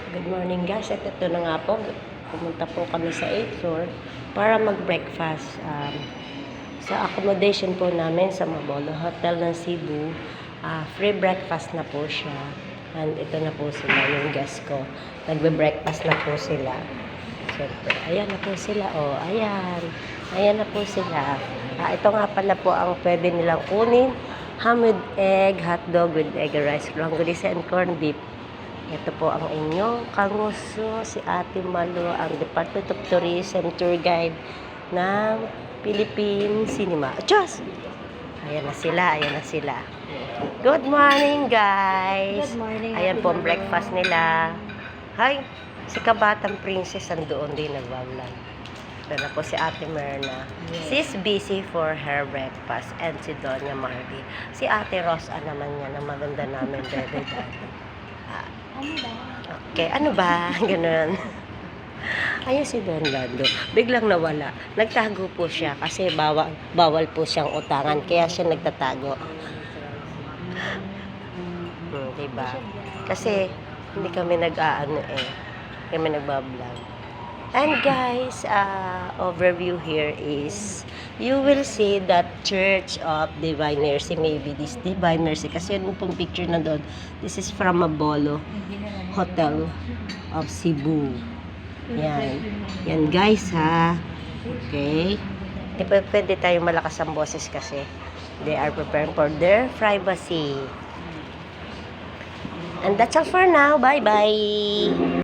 Good morning guys, at ito na nga po, pumunta po kami sa 8th floor para mag-breakfast sa accommodation po namin sa Mabolo Hotel ng Cebu. Free breakfast na po siya, and ito na po sila, yung guest ko, nagbe-breakfast na po sila. Siyempre, ayan na po sila, ayan na po sila. Ito nga pala po ang pwede nilang kunin: ham with egg, hotdog with egg rice, longganisa and corned beef. Ito po ang inyong kanguso, si Ate Malu, ang Department of Tourism Tour Guide ng Philippine Cinema. Diyos! Ayan na sila. Good morning, guys! Good morning. Ayan po ang breakfast nila. Hi! Si Kabatang Princess andoon din nagbablog. Ito na po si Ate Myrna. Yes. She's busy for her breakfast. And si Doña Marby. Si Ate Rosa naman yan, ang maganda namin, bebe daddy. Okay, ano ba? Ganun. Ayun si Don Lando. Biglang nawala. Nagtago po siya kasi bawal po siyang utangan. Kaya siya nagtatago. Diba? Kasi hindi kami kami nagbablog. And guys, overview here is you will see that Church of Divine Mercy. Maybe this Divine Mercy. Kasi yun pong picture na doon. This is from Mabolo Hotel of Cebu. Yan guys ha. Okay. Di pa pwede tayong malakas ang boses kasi they are preparing for their privacy. And that's all for now. Bye-bye.